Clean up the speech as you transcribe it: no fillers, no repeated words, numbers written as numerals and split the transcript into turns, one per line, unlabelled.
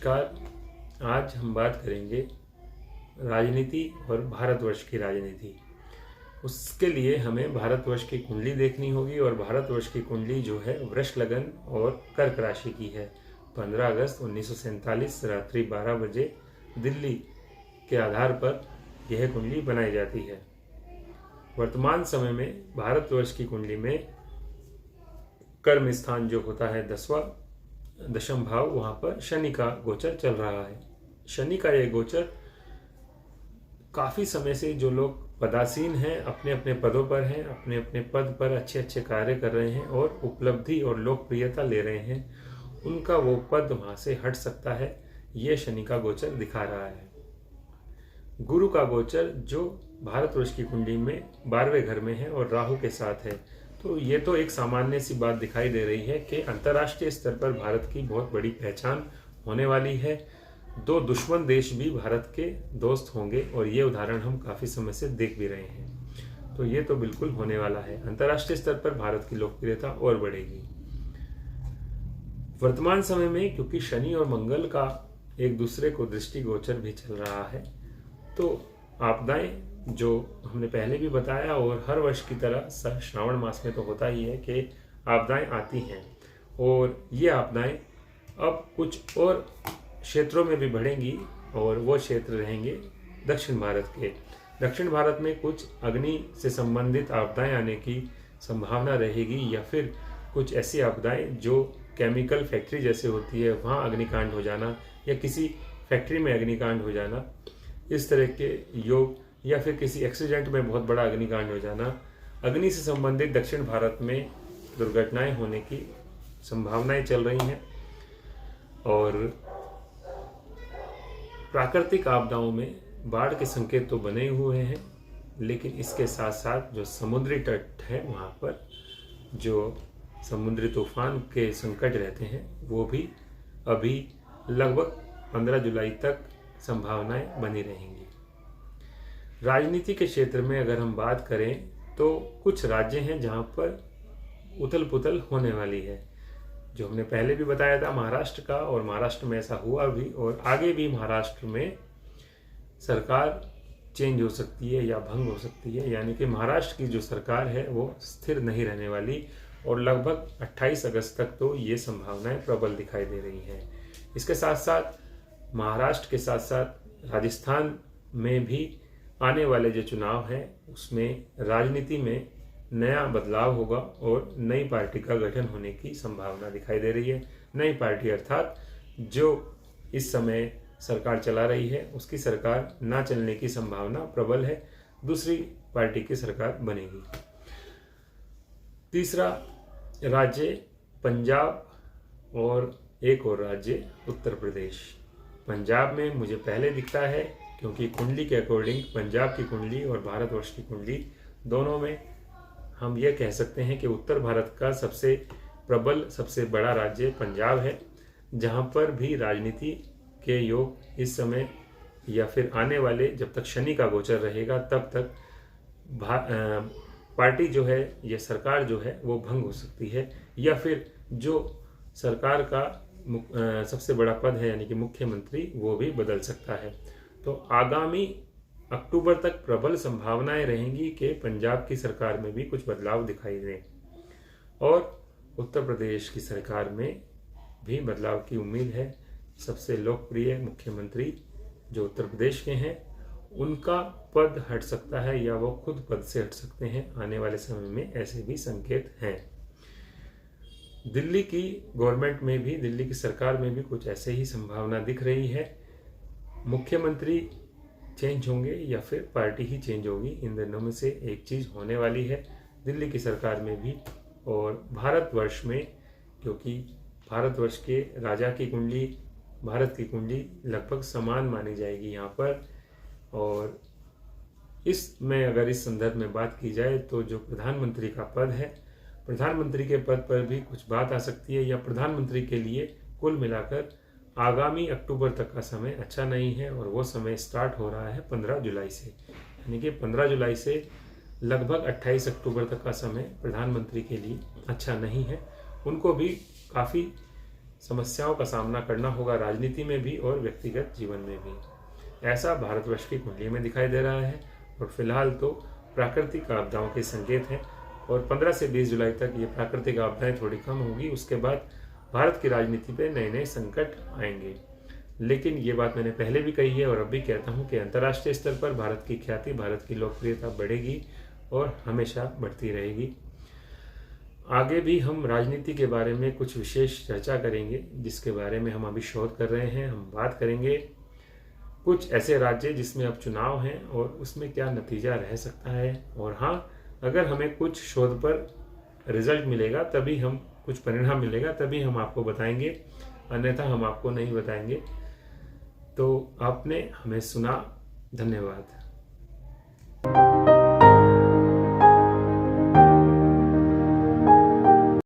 नमस्कार। आज हम बात करेंगे राजनीति और भारतवर्ष की राजनीति। उसके लिए हमें भारतवर्ष की कुंडली देखनी होगी और भारतवर्ष की कुंडली जो है वृष लगन और कर्क राशि की है। 15 अगस्त 1947 रात्रि 12 बजे दिल्ली के आधार पर यह कुंडली बनाई जाती है। वर्तमान समय में भारतवर्ष की कुंडली में कर्म स्थान जो होता है 10वां दशम भाव, वहां पर शनि का गोचर चल रहा है। शनि का यह गोचर काफी समय से जो लोग पदासीन हैं, अपने अपने पदों पर हैं, अपने अपने पद पर अच्छे अच्छे कार्य कर रहे हैं और उपलब्धि और लोकप्रियता ले रहे हैं, उनका वो पद वहां से हट सकता है। ये शनि का गोचर दिखा रहा है। गुरु का गोचर जो भारतवर्ष की कुंडली में 12वें घर में है और राहु के साथ है, तो ये तो एक सामान्य सी बात दिखाई दे रही है कि अंतर्राष्ट्रीय स्तर पर भारत की बहुत बड़ी पहचान होने वाली है। दो दुश्मन देश भी भारत के दोस्त होंगे और ये उदाहरण हम काफी समय से देख भी रहे हैं। तो ये तो बिल्कुल होने वाला है। अंतर्राष्ट्रीय स्तर पर भारत की लोकप्रियता और बढ़ेगी। वर्तमान समय में क्योंकि शनि और मंगल का एक दूसरे को दृष्टि गोचर भी चल रहा है, तो आपदाएं जो हमने पहले भी बताया और हर वर्ष की तरह श्रावण मास में तो होता ही है कि आपदाएं आती हैं और ये आपदाएं अब कुछ और क्षेत्रों में भी बढ़ेंगी और वो क्षेत्र रहेंगे दक्षिण भारत के। दक्षिण भारत में कुछ अग्नि से संबंधित आपदाएं आने की संभावना रहेगी या फिर कुछ ऐसी आपदाएं जो केमिकल फैक्ट्री जैसे होती है, वहाँ अग्निकांड हो जाना या किसी फैक्ट्री में अग्निकांड हो जाना, इस तरह के योग, या फिर किसी एक्सीडेंट में बहुत बड़ा अग्निकांड हो जाना, अग्नि से संबंधित दक्षिण भारत में दुर्घटनाएं होने की संभावनाएं चल रही हैं। और प्राकृतिक आपदाओं में बाढ़ के संकेत तो बने हुए हैं, लेकिन इसके साथ साथ जो समुद्री तट है वहाँ पर जो समुद्री तूफान के संकट रहते हैं वो भी अभी लगभग 15 जुलाई तक संभावनाएं बनी रहेंगी। राजनीति के क्षेत्र में अगर हम बात करें तो कुछ राज्य हैं जहां पर उथल पुथल होने वाली है। जो हमने पहले भी बताया था महाराष्ट्र का, और महाराष्ट्र में ऐसा हुआ भी और आगे भी महाराष्ट्र में सरकार चेंज हो सकती है या भंग हो सकती है। यानी कि महाराष्ट्र की जो सरकार है वो स्थिर नहीं रहने वाली और लगभग 28 अगस्त तक तो ये संभावनाएं प्रबल दिखाई दे रही हैं। इसके साथ साथ महाराष्ट्र के साथ साथ राजस्थान में भी आने वाले जो चुनाव हैं उसमें राजनीति में नया बदलाव होगा और नई पार्टी का गठन होने की संभावना दिखाई दे रही है। नई पार्टी अर्थात जो इस समय सरकार चला रही है उसकी सरकार ना चलने की संभावना प्रबल है, दूसरी पार्टी की सरकार बनेगी। तीसरा राज्य पंजाब और एक और राज्य उत्तर प्रदेश। पंजाब में मुझे पहले दिखता है क्योंकि कुंडली के अकॉर्डिंग पंजाब की कुंडली और भारतवर्ष की कुंडली दोनों में हम ये कह सकते हैं कि उत्तर भारत का सबसे प्रबल सबसे बड़ा राज्य पंजाब है, जहाँ पर भी राजनीति के योग इस समय या फिर आने वाले जब तक शनि का गोचर रहेगा तब तक पार्टी जो है या सरकार जो है वो भंग हो सकती है, या फिर जो सरकार का सबसे बड़ा पद है यानी कि मुख्यमंत्री वो भी बदल सकता है। तो आगामी अक्टूबर तक प्रबल संभावनाएं रहेंगी कि पंजाब की सरकार में भी कुछ बदलाव दिखाई दें और उत्तर प्रदेश की सरकार में भी बदलाव की उम्मीद है। सबसे लोकप्रिय मुख्यमंत्री जो उत्तर प्रदेश के हैं उनका पद हट सकता है या वो खुद पद से हट सकते हैं आने वाले समय में, ऐसे भी संकेत हैं। दिल्ली की गवर्नमेंट में भी, दिल्ली की सरकार में भी कुछ ऐसे ही संभावना दिख रही है। मुख्यमंत्री चेंज होंगे या फिर पार्टी ही चेंज होगी, इन दोनों में से एक चीज होने वाली है दिल्ली की सरकार में भी। और भारतवर्ष में, क्योंकि भारतवर्ष के राजा की कुंडली भारत की कुंडली लगभग समान मानी जाएगी यहाँ पर। और इसमें अगर इस संदर्भ में बात की जाए तो जो प्रधानमंत्री का पद है, प्रधानमंत्री के पद पर भी कुछ बात आ सकती है, या प्रधानमंत्री के लिए कुल मिलाकर आगामी अक्टूबर तक का समय अच्छा नहीं है और वो समय स्टार्ट हो रहा है 15 जुलाई से। यानी कि 15 जुलाई से लगभग 28 अक्टूबर तक का समय प्रधानमंत्री के लिए अच्छा नहीं है। उनको भी काफ़ी समस्याओं का सामना करना होगा, राजनीति में भी और व्यक्तिगत जीवन में भी। ऐसा भारतवर्ष की कुंडली में दिखाई दे रहा है। और फिलहाल तो प्राकृतिक आपदाओं के संकेत हैं और 15 से 20 जुलाई तक ये प्राकृतिक आपदाएं थोड़ी कम होगी। उसके बाद भारत की राजनीति पे नए नए संकट आएंगे। लेकिन ये बात मैंने पहले भी कही है और अब भी कहता हूँ कि अंतर्राष्ट्रीय स्तर पर भारत की ख्याति, भारत की लोकप्रियता बढ़ेगी और हमेशा बढ़ती रहेगी। आगे भी हम राजनीति के बारे में कुछ विशेष चर्चा करेंगे, जिसके बारे में हम अभी शोध कर रहे हैं। हम बात करेंगे कुछ ऐसे राज्य जिसमें अब चुनाव हैं और उसमें क्या नतीजा रह सकता है। और हाँ, अगर हमें कुछ शोध पर रिजल्ट मिलेगा, तभी हम कुछ परिणाम मिलेगा, तभी हम आपको बताएंगे, अन्यथा हम आपको नहीं बताएंगे। तो आपने हमें सुना, धन्यवाद।